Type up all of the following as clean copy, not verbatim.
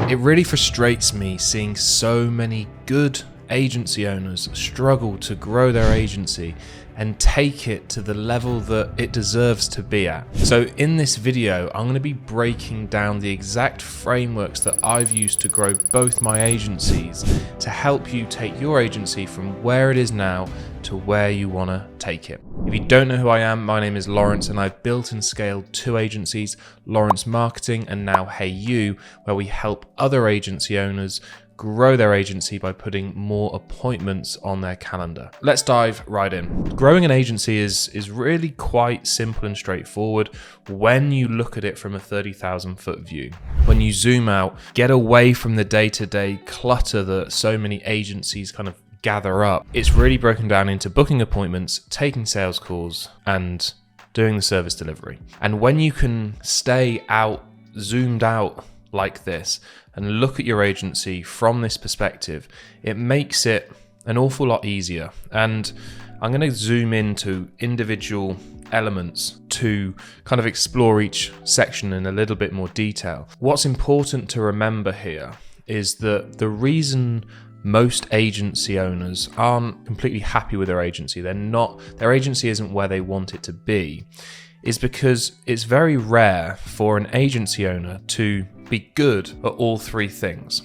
It really frustrates me seeing so many good agency owners struggle to grow their agency and take it to the level that it deserves to be at. So in this video, I'm going to be breaking down the exact frameworks that I've used to grow both my agencies to help you take your agency from where it is now to where you want to take it. If you don't know who I am, my name is Laurence and I've built and scaled two agencies, Laurence Marketing and now Hey You, where we help other agency owners grow their agency by putting more appointments on their calendar. Let's dive right in. Growing an agency is really quite simple and straightforward when you look at it from a 30,000 foot view. When you zoom out, get away from the day-to-day clutter that so many agencies kind of gather up. It's really broken down into booking appointments, taking sales calls, and doing the service delivery. And when you can stay out, zoomed out like this, and look at your agency from this perspective, it makes it an awful lot easier. And I'm going to zoom into individual elements to kind of explore each section in a little bit more detail. What's important to remember here is that the reason most agency owners aren't completely happy with their agency, their agency isn't where they want it to be, is because it's very rare for an agency owner to be good at all three things.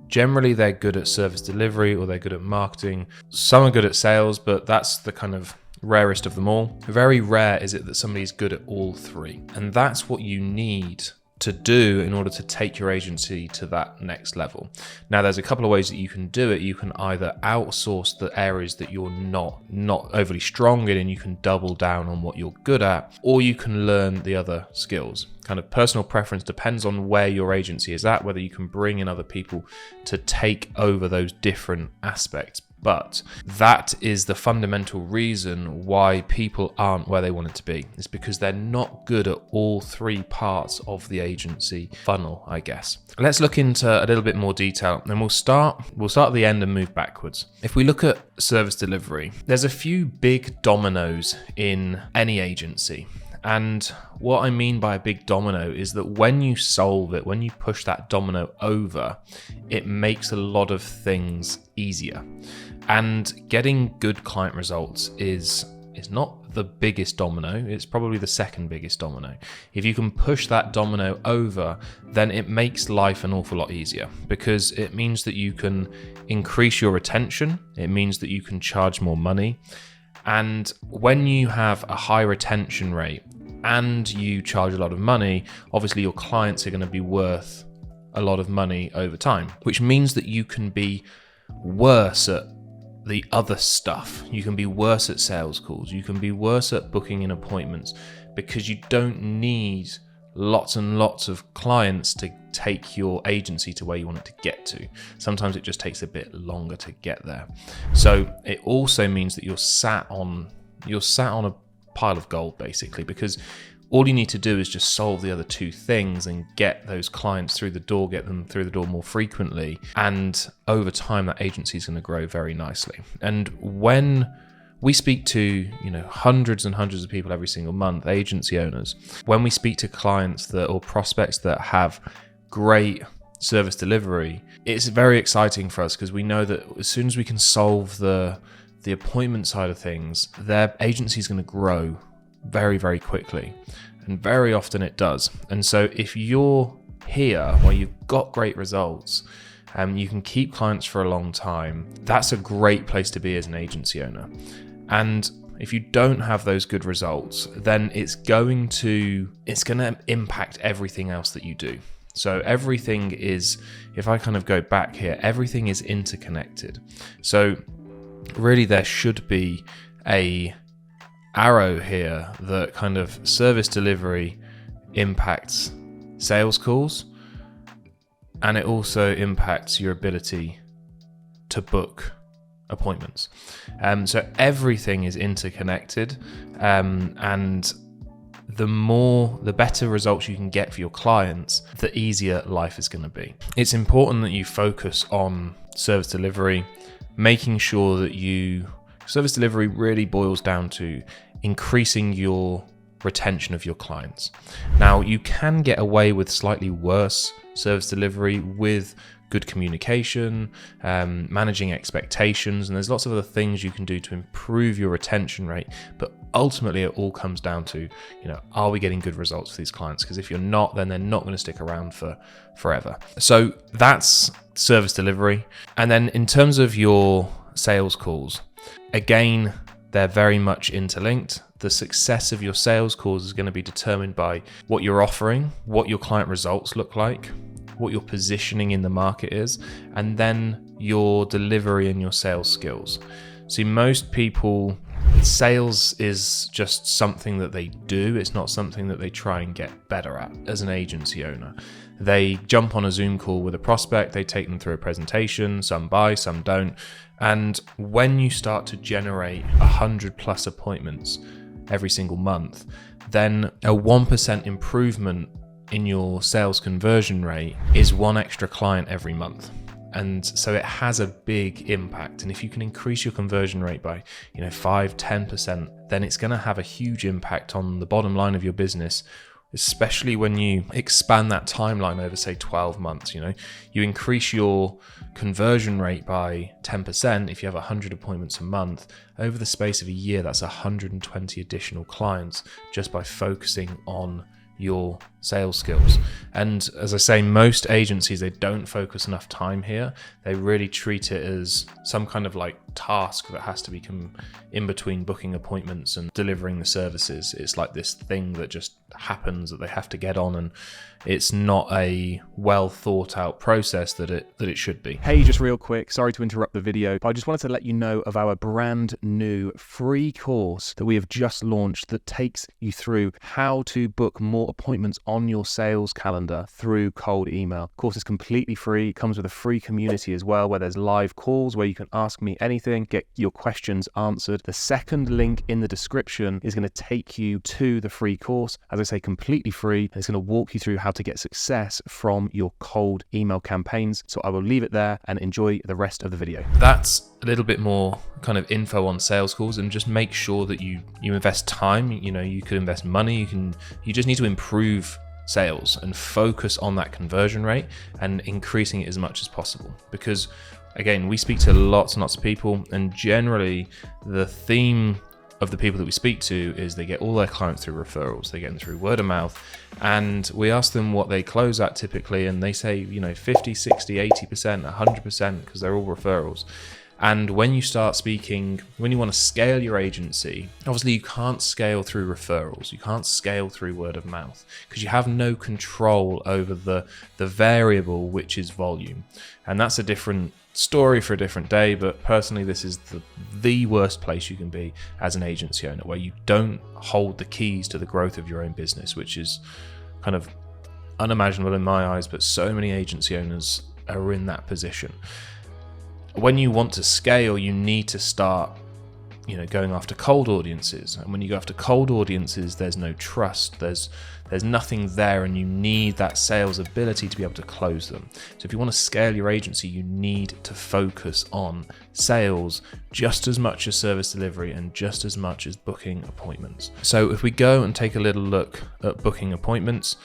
Generally, they're good at service delivery or they're good at marketing. Some are good at sales, but that's the kind of rarest of them all. Very rare is it that somebody's good at all three. And that's what you need to do in order to take your agency to that next level. Now, there's a couple of ways that you can do it. You can either outsource the areas that you're not overly strong in and you can double down on what you're good at, or you can learn the other skills. Kind of personal preference depends on where your agency is at, whether you can bring in other people to take over those different aspects. But that is the fundamental reason why people aren't where they want it to be. It's because they're not good at all three parts of the agency funnel, I guess. Let's look into a little bit more detail and we'll start at the end and move backwards. If we look at service delivery, there's a few big dominoes in any agency. And what I mean by a big domino is that when you solve it, when you push that domino over, it makes a lot of things easier. And getting good client results is not the biggest domino, it's probably the second biggest domino. If you can push that domino over, then it makes life an awful lot easier because it means that you can increase your retention, it means that you can charge more money. And when you have a high retention rate and you charge a lot of money, obviously your clients are going to be worth a lot of money over time, which means that you can be worse at the other stuff. You can be worse at sales calls. You can be worse at booking in appointments because you don't need lots and lots of clients to take your agency to where you want it to get to. Sometimes it just takes a bit longer to get there. So it also means that you're sat on a pile of gold basically, because all you need to do is just solve the other two things and get those clients through the door, get them through the door more frequently. And over time, that agency is going to grow very nicely. And when we speak to, hundreds and hundreds of people every single month, agency owners, when we speak to clients or prospects that have great service delivery, it's very exciting for us because we know that as soon as we can solve the appointment side of things, their agency is going to grow very, very quickly. And very often it does. And so if you're here where you've got great results and you can keep clients for a long time, that's a great place to be as an agency owner. And if you don't have those good results, then it's going to impact everything else that you do. So everything is, if I kind of go back here, everything is interconnected. So really there should be a arrow here that kind of service delivery impacts sales calls, and it also impacts your ability to book appointments. So everything is interconnected, and the better results you can get for your clients, the easier life is going to be. It's important that you focus on service delivery, making sure that service delivery really boils down to increasing your retention of your clients. Now, you can get away with slightly worse service delivery with good communication, managing expectations, and there's lots of other things you can do to improve your retention rate. But ultimately, it all comes down to, are we getting good results for these clients? Because if you're not, then they're not going to stick around for forever. So that's service delivery. And then in terms of your sales calls, again, they're very much interlinked. The success of your sales calls is going to be determined by what you're offering, what your client results look like, what your positioning in the market is, and then your delivery and your sales skills. See, most people, sales is just something that they do. It's not something that they try and get better at as an agency owner. They jump on a Zoom call with a prospect, they take them through a presentation, some buy, some don't. And when you start to generate 100+ appointments every single month, then a 1% improvement in your sales conversion rate is one extra client every month. And so it has a big impact. And if you can increase your conversion rate by 5-10%, then it's going to have a huge impact on the bottom line of your business, especially when you expand that timeline over, say, 12 months. You increase your conversion rate by 10%. If you have 100 appointments a month, over the space of a year, that's 120 additional clients just by focusing on your sales skills. And as I say, most agencies, they don't focus enough time here. They really treat it as some kind of like task that has to become in between booking appointments and delivering the services. It's like this thing that just happens that they have to get on, and it's not a well thought out process that it should be. Hey, just real quick, sorry to interrupt the video, but I just wanted to let you know of our brand new free course that we have just launched that takes you through how to book more appointments on your sales calendar through cold email. The course is completely free. It comes with a free community as well, where there's live calls where you can ask me anything, get your questions answered. The second link in the description is going to take you to the free course. As I say, completely free. And it's going to walk you through how to get success from your cold email campaigns. So I will leave it there and enjoy the rest of the video. That's a little bit more kind of info on sales calls, and just make sure that you invest time. You could invest money. You just need to improve sales and focus on that conversion rate and increasing it as much as possible. Because again, we speak to lots and lots of people, and generally the theme of the people that we speak to is they get all their clients through referrals. They get them through word of mouth, and we ask them what they close at typically, and they say 50, 60, 80%, 100%, because they're all referrals. And when you start speaking, when you want to scale your agency, obviously you can't scale through referrals. You can't scale through word of mouth because you have no control over the variable, which is volume. And that's a different story for a different day. But personally, this is the worst place you can be as an agency owner, where you don't hold the keys to the growth of your own business, which is kind of unimaginable in my eyes. But so many agency owners are in that position. When you want to scale, you need to start, going after cold audiences. And when you go after cold audiences, there's no trust. There's nothing there, and you need that sales ability to be able to close them. So if you want to scale your agency, you need to focus on sales just as much as service delivery and just as much as booking appointments. So if we go and take a little look at booking appointments,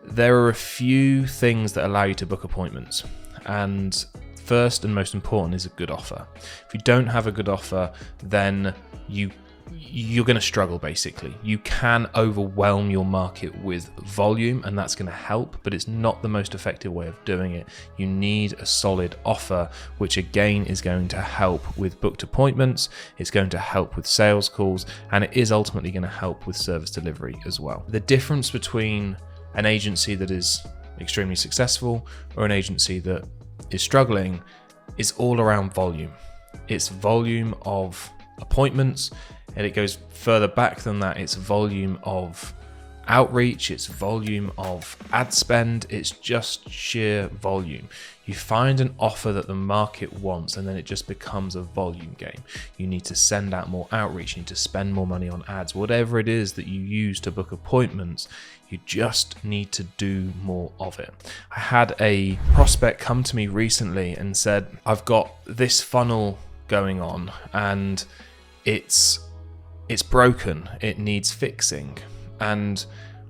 there are a few things that allow you to book appointments. And first and most important is a good offer. If you don't have a good offer, then you're going to struggle, basically. You can overwhelm your market with volume, and that's going to help, but it's not the most effective way of doing it. You need a solid offer, which again is going to help with booked appointments, it's going to help with sales calls, and it is ultimately going to help with service delivery as well. The difference between an agency that is extremely successful or an agency that is struggling is all around volume. It's volume of appointments, and it goes further back than that. It's volume of outreach, it's volume of ad spend, it's just sheer volume. You find an offer that the market wants, and then it just becomes a volume game. You need to send out more outreach, you need to spend more money on ads, whatever it is that you use to book appointments, you just need to do more of it. I had a prospect come to me recently and said, I've got this funnel going on and it's broken, it needs fixing. And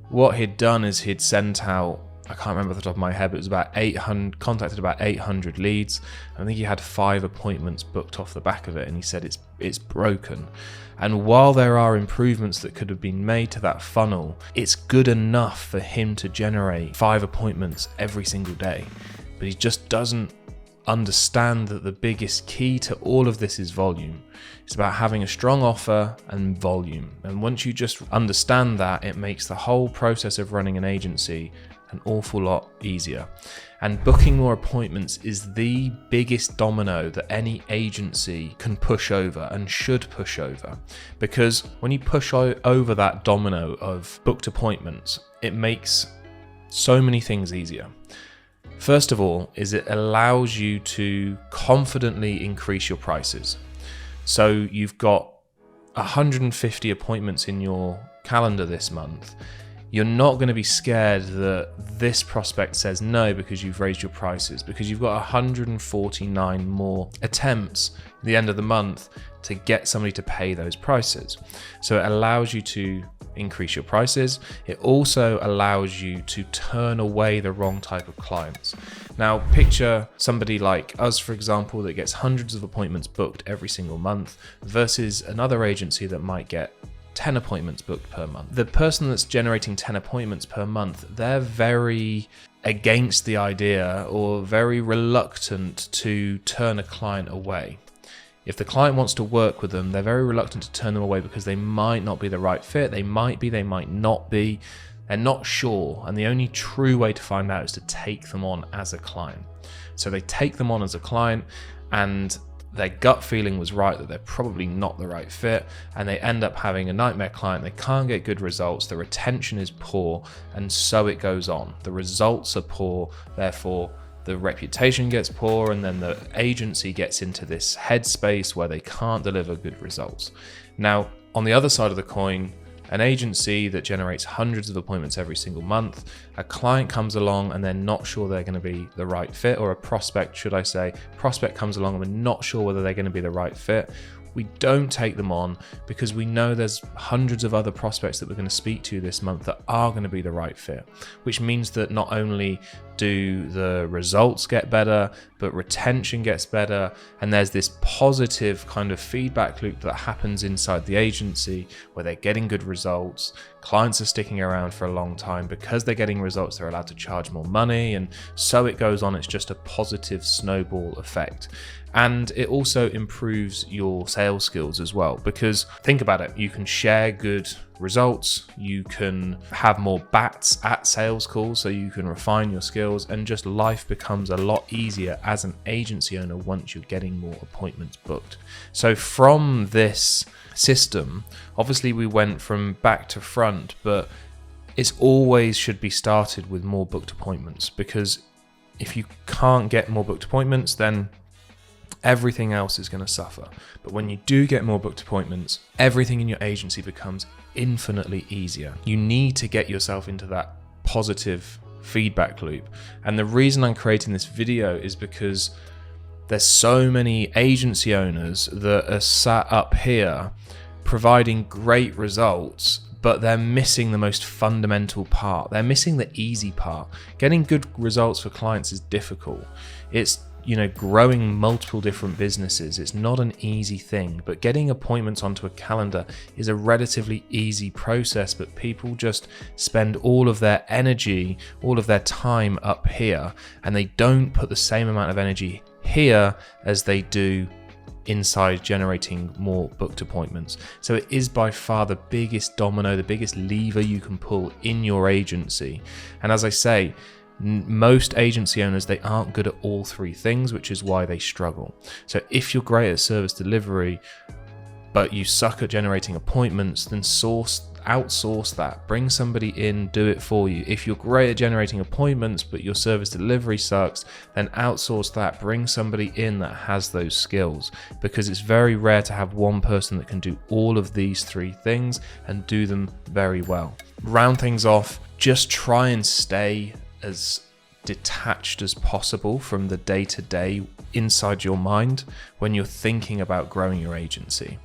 what he'd done is he'd sent out, I can't remember off the top of my head, but it was about 800, contacted about 800 leads. I think he had 5 appointments booked off the back of it, and he said it's broken. And while there are improvements that could have been made to that funnel, it's good enough for him to generate 5 appointments every single day. But he just doesn't understand that the biggest key to all of this is volume. It's about having a strong offer and volume. And once you just understand that, it makes the whole process of running an agency an awful lot easier. And booking more appointments is the biggest domino that any agency can push over and should push over, because when you push over that domino of booked appointments, it makes so many things easier. First of all, is it allows you to confidently increase your prices. So you've got 150 appointments in your calendar this month. You're not going to be scared that this prospect says no because you've raised your prices, because you've got 149 more attempts at the end of the month to get somebody to pay those prices. So it allows you to increase your prices. It also allows you to turn away the wrong type of clients. Now, picture somebody like us, for example, that gets hundreds of appointments booked every single month versus another agency that might get 10 appointments booked per month. The person that's generating 10 appointments per month, they're very against the idea or very reluctant to turn a client away. If the client wants to work with them, they're very reluctant to turn them away because they might not be the right fit. They might be, they might not be. They're not sure. And the only true way to find out is to take them on as a client. So they take them on as a client, and their gut feeling was right that they're probably not the right fit, and they end up having a nightmare client. They can't get good results, the retention is poor, and so it goes on. The results are poor, therefore the reputation gets poor, and then the agency gets into this headspace where they can't deliver good results. Now, on the other side of the coin, an agency that generates hundreds of appointments every single month, a client comes along and they're not sure they're going to be the right fit, or a prospect, should I say, prospect comes along and we're not sure whether they're going to be the right fit. We don't take them on because we know there's hundreds of other prospects that we're going to speak to this month that are going to be the right fit, which means that not only do the results get better, but retention gets better. And there's this positive kind of feedback loop that happens inside the agency where they're getting good results. Clients are sticking around for a long time because they're getting results. They're allowed to charge more money, and so it goes on. It's just a positive snowball effect. And it also improves your sales skills as well, because think about it, you can share good results, you can have more bats at sales calls, so you can refine your skills, and just life becomes a lot easier as an agency owner once you're getting more appointments booked. So from this system, obviously we went from back to front, but it's always should be started with more booked appointments, because if you can't get more booked appointments, then everything else is going to suffer. But when you do get more booked appointments, everything in your agency becomes infinitely easier. You need to get yourself into that positive feedback loop. And the reason I'm creating this video is because there's so many agency owners that are sat up here providing great results, but they're missing the most fundamental part. They're missing the easy part. Getting good results for clients is difficult. It's growing multiple different businesses. It's not an easy thing, but getting appointments onto a calendar is a relatively easy process, but people just spend all of their energy, all of their time up here, and they don't put the same amount of energy here as they do inside generating more booked appointments. So it is by far the biggest domino, the biggest lever you can pull in your agency. And as I say, most agency owners, they aren't good at all three things, which is why they struggle. So if you're great at service delivery, but you suck at generating appointments, then outsource that. Bring somebody in, do it for you. If you're great at generating appointments, but your service delivery sucks, then outsource that. Bring somebody in that has those skills, because it's very rare to have one person that can do all of these three things and do them very well. Round things off, just try and stay as detached as possible from the day-to-day inside your mind when you're thinking about growing your agency.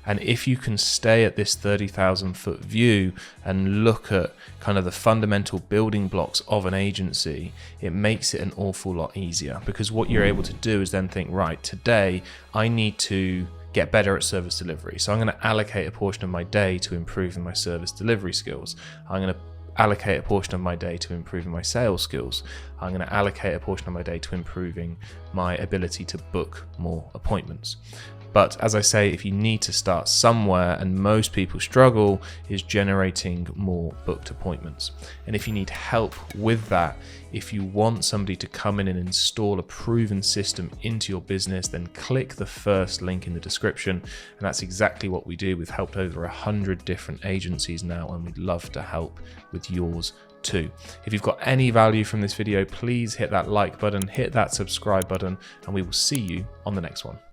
And if you can stay at this 30,000 foot view and look at kind of the fundamental building blocks of an agency, it makes it an awful lot easier, because what you're able to do is then think, right, today I need to get better at service delivery. So I'm going to allocate a portion of my day to improving my service delivery skills. I'm going to allocate a portion of my day to improving my sales skills. I'm going to allocate a portion of my day to improving my ability to book more appointments. But as I say, if you need to start somewhere, and most people struggle, is generating more booked appointments. And if you need help with that, if you want somebody to come in and install a proven system into your business, then click the first link in the description. And that's exactly what we do. We've helped over 100 different agencies now, and we'd love to help with yours too. If you've got any value from this video, please hit that like button, hit that subscribe button, and we will see you on the next one.